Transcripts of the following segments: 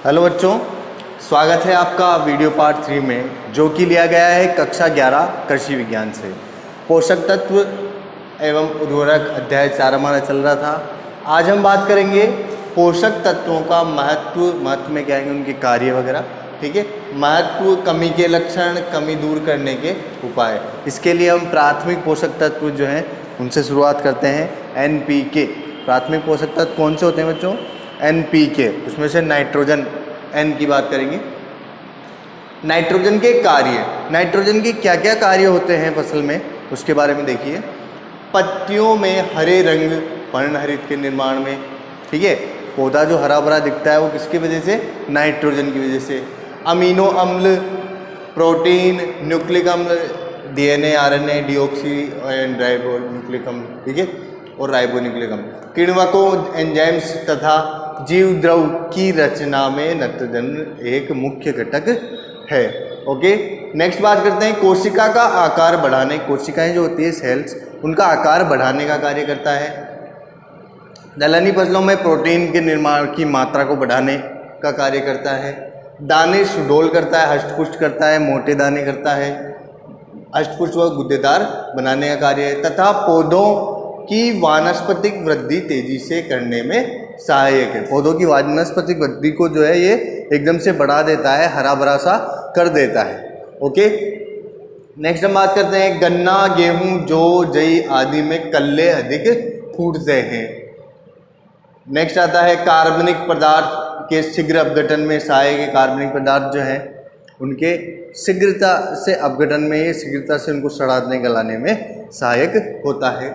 Hello बच्चों, स्वागत है आपका वीडियो पार्ट 3 में, जो कि लिया गया है कक्षा 11 कृषि विज्ञान से। पोषक तत्व एवं उर्वरक अध्याय 4 हमारा चल रहा था। आज हम बात करेंगे पोषक तत्वों का महत्व में क्या आएंगे उनके कार्य वगैरह। ठीक है, महत्व, कमी के लक्षण, कमी दूर करने के उपाय। इसके लिए हम प्राथमिक पोषक तत्व जो हैं उनसे शुरुआत करते हैं। NPK प्राथमिक पोषक तत्व कौन से होते हैं बच्चों? NPK, उसमें से नाइट्रोजन N की बात करेंगे। नाइट्रोजन के कार्य, नाइट्रोजन के क्या क्या कार्य होते हैं फसल में, उसके बारे में देखिए। पत्तियों में हरे रंग, पर्णहरित के निर्माण में। ठीक है, पौधा जो हरा भरा दिखता है वो किसकी वजह से? नाइट्रोजन की वजह से। अमीनो अम्ल, प्रोटीन, न्यूक्लिक अम्ल, DNA, RNA, deoxy and ribo nucleic अम्ल, ठीक है, और राइबो न्यूक्लिक अम्ल, किण्वकों, एंजाइम्स तथा जीव द्रव की रचना में नाइट्रोजन एक मुख्य घटक है। ओके, नेक्स्ट बात करते हैं कोशिका का आकार बढ़ाने। कोशिकाएं जो होती है सेल्स, उनका आकार बढ़ाने का कार्य करता है। दलहनी फसलों में प्रोटीन के निर्माण की मात्रा को बढ़ाने का कार्य करता है। दाने सुडौल करता है, हष्टपुष्ट करता है, मोटे दाने करता है, हष्टपुष्ट व गुद्देदार बनाने का कार्य है। तथा पौधों की वानस्पतिक वृद्धि तेजी से करने में सहायक है। पौधों की वानस्पतिक वृद्धि को जो है ये एकदम से बढ़ा देता है, हरा भरा सा कर देता है। ओके, नेक्स्ट हम बात करते हैं गन्ना, गेहूं, जौ, जई आदि में कल्ले अधिक फूटते हैं। नेक्स्ट आता है कार्बनिक पदार्थ के शीघ्र अपघटन में सहायक है। कार्बनिक पदार्थ जो है उनके शीघ्रता से अपघटन में, ये शीघ्रता से उनको सड़ाने गलाने में सहायक होता है।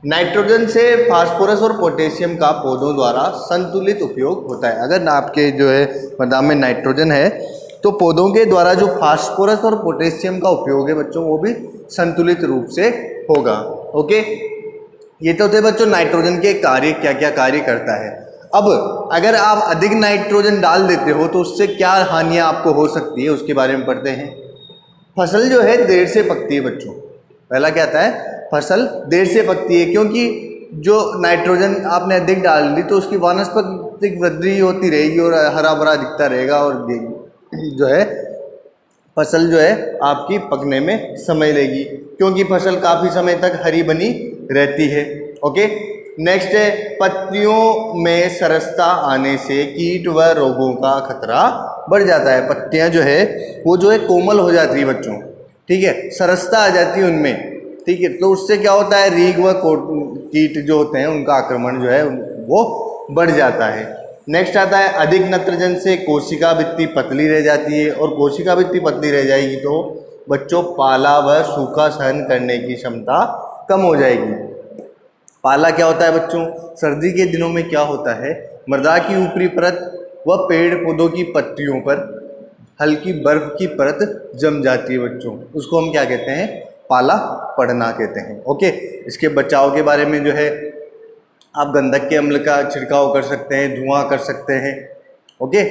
नाइट्रोजन से फास्फोरस और पोटेशियम का पौधों द्वारा संतुलित उपयोग होता है। अगर आपके जो है मृदा में नाइट्रोजन है तो पौधों के द्वारा जो फास्फोरस और पोटेशियम का उपयोग है बच्चों, वो भी संतुलित रूप से होगा। ओके, ये तो थे बच्चों नाइट्रोजन के कार्य, क्या क्या कार्य करता है। अब अगर आप अधिक नाइट्रोजन डाल देते हो तो उससे क्या हानियां आपको हो सकती है, उसके बारे में पढ़ते हैं। फसल जो है देर से पकती है बच्चों। पहला क्या आता है? फसल देर से पकती है, क्योंकि जो नाइट्रोजन आपने अधिक डाल दी तो उसकी वानस्पतिक वृद्धि होती रहेगी और हरा भरा दिखता रहेगा, और जो है फसल जो है आपकी पकने में समय लेगी, क्योंकि फसल काफ़ी समय तक हरी बनी रहती है। ओके, नेक्स्ट है पत्तियों में सरसता आने से कीट व रोगों का खतरा बढ़ जाता है। पत्तियां जो है वो जो है कोमल हो जाती है बच्चों, ठीक है, सरसता आ जाती है उनमें, ठीक है, तो उससे क्या होता है, रीग व कीट जो होते हैं उनका आक्रमण जो है वो बढ़ जाता है। नेक्स्ट आता है अधिक नाइट्रोजन से कोशिका भित्ति पतली रह जाती है, और कोशिका भित्ति पतली रह जाएगी तो बच्चों पाला व सूखा सहन करने की क्षमता कम हो जाएगी। पाला क्या होता है बच्चों? सर्दी के दिनों में क्या होता है, मृदा की ऊपरी परत व पेड़ पौधों की पत्तियों पर हल्की बर्फ की परत जम जाती है बच्चों, उसको हम क्या कहते हैं? पाला पड़ना कहते हैं। ओके, इसके बचाव के बारे में जो है आप गंधक के अम्ल का छिड़काव कर सकते हैं, धुआं कर सकते हैं। ओके,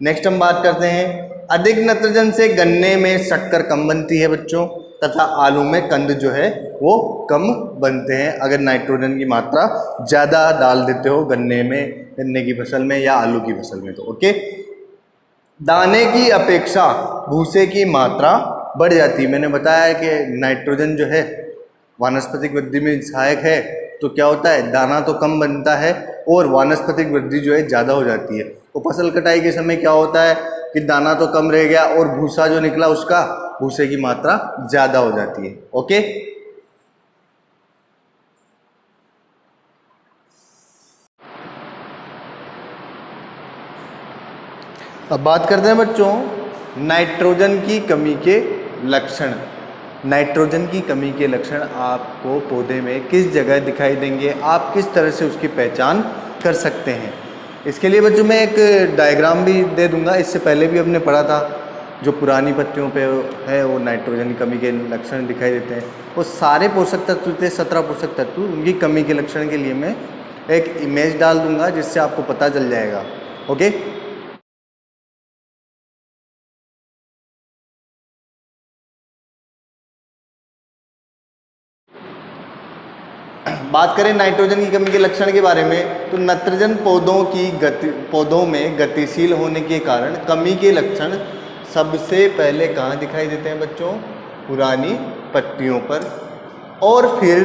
नेक्स्ट हम बात करते हैं अधिक नाइट्रोजन से गन्ने में शक्कर कम बनती है बच्चों, तथा आलू में कंद जो है वो कम बनते हैं अगर नाइट्रोजन की मात्रा ज़्यादा डाल देते हो गन्ने में, गन्ने की फसल में या आलू की फसल में। तो ओके, दाने की अपेक्षा भूसे की मात्रा बढ़ जाती है। मैंने बताया कि नाइट्रोजन जो है वानस्पतिक वृद्धि में सहायक है, तो क्या होता है, दाना तो कम बनता है और वानस्पतिक वृद्धि जो है ज़्यादा हो जाती है। तो फसल कटाई के समय क्या होता है कि दाना तो कम रह गया और भूसा जो निकला उसका, भूसे की मात्रा ज़्यादा हो जाती है। ओके, अब बात करते हैं बच्चों नाइट्रोजन की कमी के लक्षण। नाइट्रोजन की कमी के लक्षण आपको पौधे में किस जगह दिखाई देंगे, आप किस तरह से उसकी पहचान कर सकते हैं। इसके लिए बच्चों मैं एक डायग्राम भी दे दूंगा, इससे पहले भी हमने पढ़ा था। जो पुरानी पत्तियों पे है वो नाइट्रोजन की कमी के लक्षण दिखाई देते हैं। वो सारे पोषक तत्व थे, 17 पोषक तत्व, उनकी कमी के लक्षण के लिए मैं एक इमेज डाल दूंगा जिससे आपको पता चल जाएगा। ओके, बात करें नाइट्रोजन की कमी के लक्षण के बारे में, तो नाइट्रोजन पौधों में गतिशील होने के कारण कमी के लक्षण सबसे पहले कहाँ दिखाई देते हैं बच्चों? पुरानी पत्तियों पर, और फिर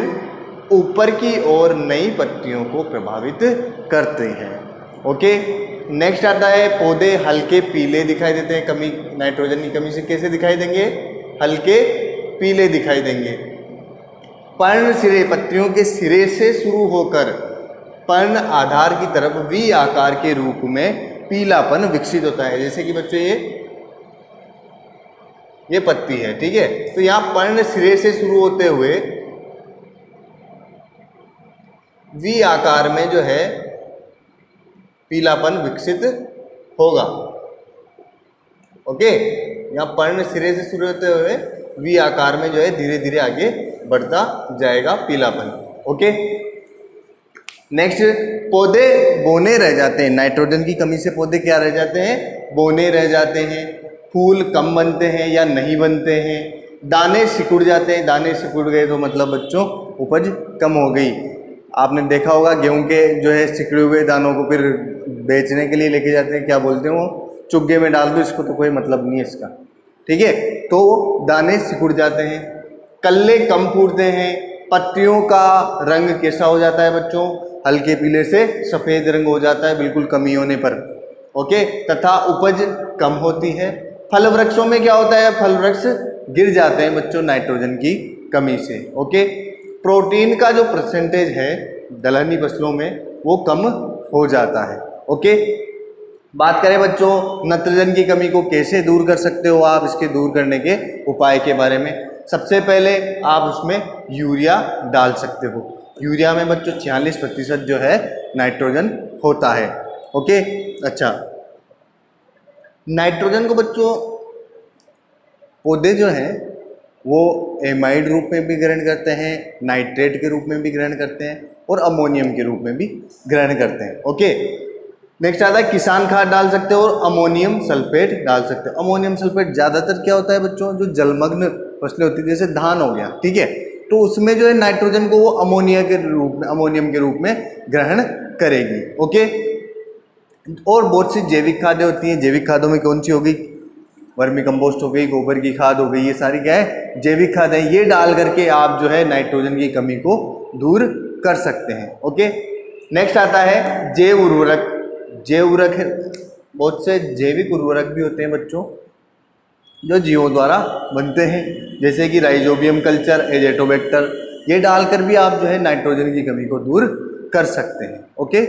ऊपर की ओर नई पत्तियों को प्रभावित करते हैं। ओके, नेक्स्ट आता है पौधे हल्के पीले दिखाई देते हैं कमी, नाइट्रोजन की कमी से कैसे दिखाई देंगे? हल्के पीले दिखाई देंगे। पर्ण सिरे, पत्तियों के सिरे से शुरू होकर पर्ण आधार की तरफ वी आकार के रूप में पीलापन विकसित होता है। जैसे कि बच्चों ये पत्ती है, ठीक है, तो यहाँ पर्ण सिरे से शुरू होते हुए वी आकार में जो है पीलापन विकसित होगा। ओके, यहाँ पर्ण सिरे से शुरू होते हुए वी आकार में जो है धीरे धीरे आगे बढ़ता जाएगा पीलापन। ओके, नेक्स्ट, पौधे बौने रह जाते हैं। नाइट्रोजन की कमी से पौधे क्या रह जाते हैं? बौने रह जाते हैं। फूल कम बनते हैं या नहीं बनते हैं। दाने सिकुड़ जाते हैं, दाने सिकुड़ गए तो मतलब बच्चों उपज कम हो गई। आपने देखा होगा गेहूं के जो है सिकुड़े हुए दानों को फिर बेचने के लिए लेके जाते हैं, क्या बोलते हैं वो? चुग्गे में डाल दो इसको, तो कोई मतलब नहीं है इसका, ठीक है। तो दाने सिकुड़ जाते हैं, कल्ले कम फूटते हैं, पत्तियों का रंग कैसा हो जाता है बच्चों? हल्के पीले से सफ़ेद रंग हो जाता है बिल्कुल कमी होने पर। ओके, तथा उपज कम होती है। फल वृक्षों में क्या होता है? फल वृक्ष गिर जाते हैं बच्चों नाइट्रोजन की कमी से। ओके, प्रोटीन का जो परसेंटेज है दलहनी फसलों में वो कम हो जाता है। ओके, बात करें बच्चों नाइट्रोजन की कमी को कैसे दूर कर सकते हो आप, इसके दूर करने के उपाय के बारे में। सबसे पहले आप उसमें यूरिया डाल सकते हो। यूरिया में बच्चों 46% जो है नाइट्रोजन होता है। ओके, अच्छा, नाइट्रोजन को बच्चों पौधे जो हैं वो एमाइड रूप में भी ग्रहण करते हैं, नाइट्रेट के रूप में भी ग्रहण करते हैं और अमोनियम के रूप में भी ग्रहण करते हैं। ओके, नेक्स्ट आता है किसान खाद डाल सकते हो और अमोनियम सल्फेट डाल सकते हो। अमोनियम सल्फेट ज़्यादातर क्या होता है बच्चों? जो जलमग्न फसलें होती है जैसे धान हो गया, ठीक है, तो उसमें जो है नाइट्रोजन को वो अमोनियम के रूप में ग्रहण करेगी। ओके, और बहुत सी जैविक खादें होती हैं। जैविक खादों में कौन सी होगी? वर्मी कंपोस्ट हो गई, गोबर की खाद हो गई, ये सारी क्या है? जैविक खाद है। ये डाल करके आप जो है नाइट्रोजन की कमी को दूर कर सकते हैं। ओके, नेक्स्ट आता है जैव उर्वरक। जैव उर्वरक, बहुत से जैविक उर्वरक भी होते हैं बच्चों जो जीवों द्वारा बनते हैं, जैसे कि राइजोबियम कल्चर, एजेटोबैक्टर, ये डालकर भी आप जो है नाइट्रोजन की कमी को दूर कर सकते हैं। ओके,